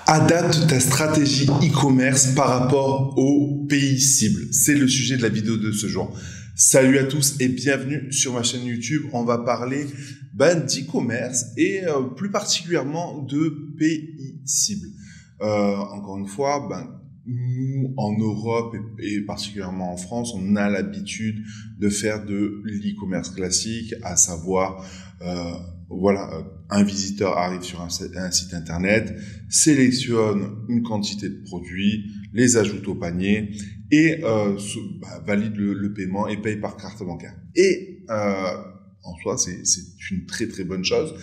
Adapte ta stratégie e-commerce par rapport aux pays cibles. C'est le sujet de la vidéo de ce jour. Salut à tous et bienvenue sur ma chaîne YouTube. On va parler d'e-commerce et plus particulièrement de pays cibles. Encore une fois, nous, en Europe et particulièrement en France, on a l'habitude de faire de l'e-commerce classique, à savoir, un visiteur arrive sur un site internet, sélectionne une quantité de produits, les ajoute au panier et valide le paiement et paye par carte bancaire. Et en soi, c'est une très très bonne chose.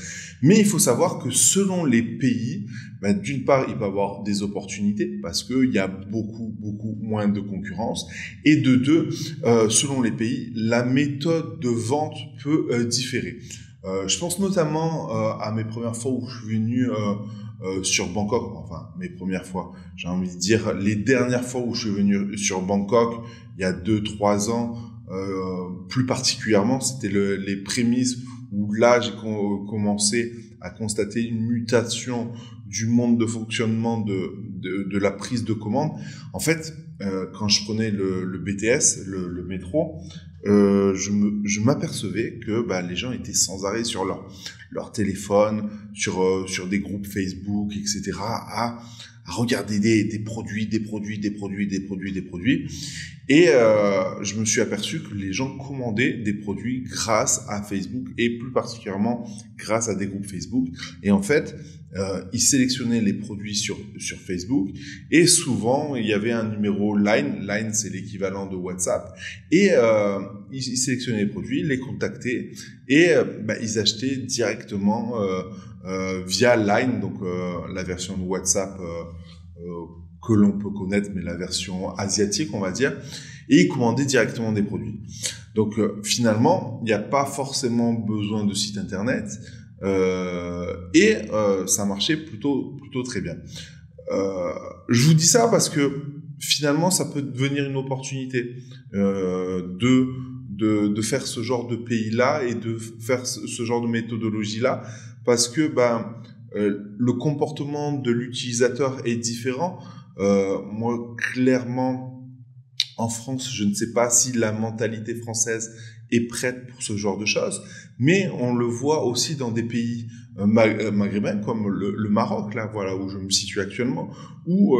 Mais il faut savoir que selon les pays, d'une part, il peut y avoir des opportunités parce qu'il y a beaucoup moins de concurrence. Et de deux, selon les pays, la méthode de vente peut différer. Je pense notamment à mes premières fois où je suis venu sur Bangkok. Enfin, mes premières fois, j'ai envie de dire les dernières fois où je suis venu sur Bangkok, il y a 2-3 ans. Plus particulièrement, c'était les prémices où là j'ai commencé à constater une mutation du monde de fonctionnement de la prise de commande. En fait, quand je prenais le BTS, le métro, je m'apercevais que les gens étaient sans arrêt sur leur téléphone, sur des groupes Facebook, etc., à regarder des produits. Et je me suis aperçu que les gens commandaient des produits grâce à Facebook et plus particulièrement grâce à des groupes Facebook. Et en fait, ils sélectionnaient les produits sur Facebook et souvent il y avait un numéro Line. Line, c'est l'équivalent de WhatsApp. Et ils sélectionnaient les produits, les contactaient et ils achetaient directement via Line, donc la version de WhatsApp que l'on peut connaître, mais la version asiatique, on va dire, et ils commandaient directement des produits. Donc finalement, il n'y a pas forcément besoin de site internet et ça marchait plutôt très bien. Je vous dis ça parce que finalement, ça peut devenir une opportunité de faire ce genre de pays-là et de faire ce genre de méthodologie-là, parce que le comportement de l'utilisateur est différent. Moi, clairement, en France, je ne sais pas si la mentalité française est prête pour ce genre de choses, mais on le voit aussi dans des pays maghrébins comme le Maroc, là, voilà, où je me situe actuellement, où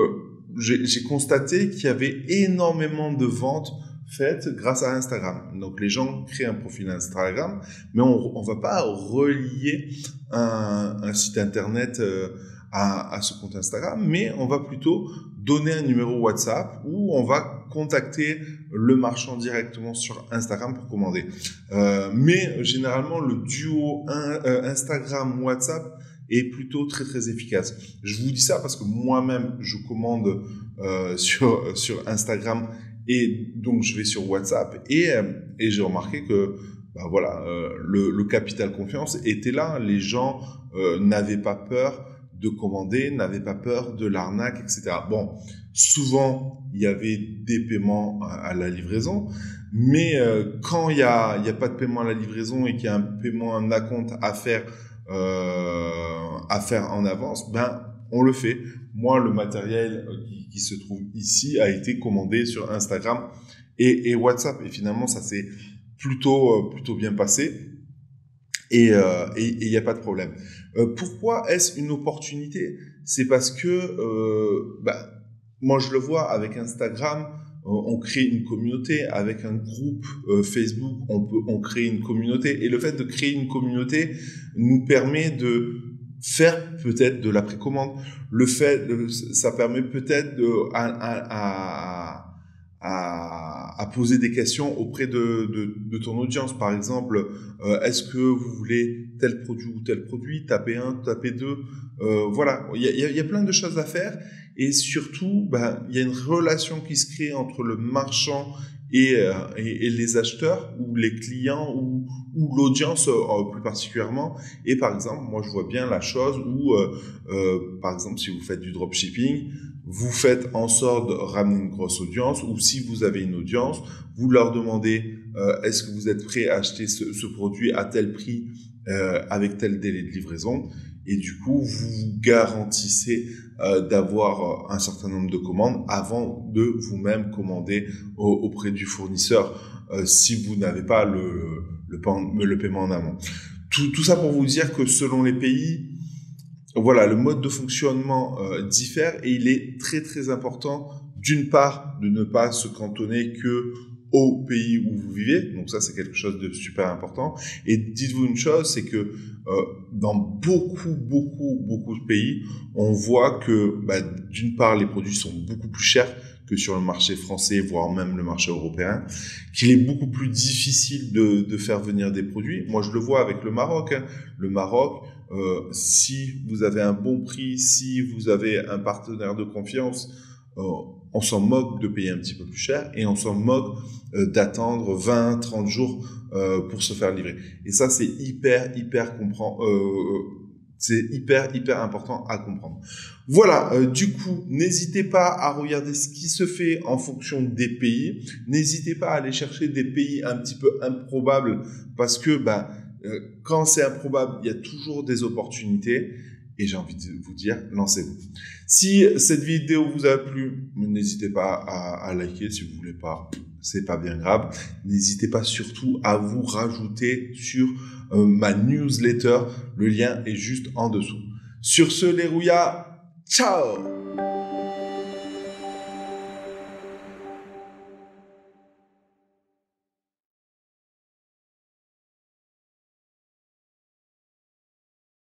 j'ai constaté qu'il y avait énormément de ventes faites grâce à Instagram. Donc les gens créent un profil Instagram, mais on va pas relier un site internet à ce compte Instagram, mais on va plutôt donner un numéro WhatsApp où on va contacter le marchand directement sur Instagram pour commander. Mais généralement, le duo Instagram-WhatsApp est plutôt très efficace. Je vous dis ça parce que moi-même, je commande sur Instagram et donc je vais sur WhatsApp et j'ai remarqué que le capital confiance était là. Les gens n'avaient pas peur de commander, n'avaient pas peur de l'arnaque, etc. Bon, souvent il y avait des paiements à la livraison, mais quand il y a pas de paiement à la livraison et qu'il y a un paiement en acompte à faire en avance, on le fait. Moi, le matériel qui se trouve ici a été commandé sur Instagram et WhatsApp. Et finalement, ça s'est plutôt bien passé. Et il n'y a pas de problème. Pourquoi est-ce une opportunité? C'est parce que moi, je le vois avec Instagram, on crée une communauté. Avec un groupe Facebook, on crée une communauté. Et le fait de créer une communauté nous permet de faire peut-être de la précommande. Ça permet peut-être à poser des questions auprès de ton audience. Par exemple, est-ce que vous voulez tel produit ou tel produit? Tapez 1, tapez 2. Voilà, il y a plein de choses à faire. Et surtout, il y a une relation qui se crée entre le marchand et les acheteurs ou les clients ou l'audience plus particulièrement. Et par exemple, moi je vois bien la chose où par exemple si vous faites du dropshipping, vous faites en sorte de ramener une grosse audience, ou si vous avez une audience, vous leur demandez est-ce que vous êtes prêt à acheter ce produit à tel prix avec tel délai de livraison, et du coup, vous vous garantissez d'avoir un certain nombre de commandes avant de vous-même commander auprès du fournisseur si vous n'avez pas le paiement en amont. Tout ça pour vous dire que selon les pays, voilà, le mode de fonctionnement diffère et il est très très important d'une part de ne pas se cantonner que au pays où vous vivez, donc ça c'est quelque chose de super important. Et dites-vous une chose, c'est que dans beaucoup de pays, on voit que d'une part les produits sont beaucoup plus chers que sur le marché français, voire même le marché européen, qu'il est beaucoup plus difficile de faire venir des produits. Moi je le vois avec le Maroc. Le Maroc, si vous avez un bon prix, si vous avez un partenaire de confiance, on s'en moque de payer un petit peu plus cher et on s'en moque d'attendre 20, 30 jours pour se faire livrer. Et ça, c'est hyper important à comprendre. Voilà, du coup, n'hésitez pas à regarder ce qui se fait en fonction des pays. N'hésitez pas à aller chercher des pays un petit peu improbables parce que quand c'est improbable, il y a toujours des opportunités. Et j'ai envie de vous dire, lancez-vous. Si cette vidéo vous a plu, n'hésitez pas à liker. Si vous voulez pas, c'est pas bien grave. N'hésitez pas surtout à vous rajouter sur ma newsletter. Le lien est juste en dessous. Sur ce, les rouillas, ciao!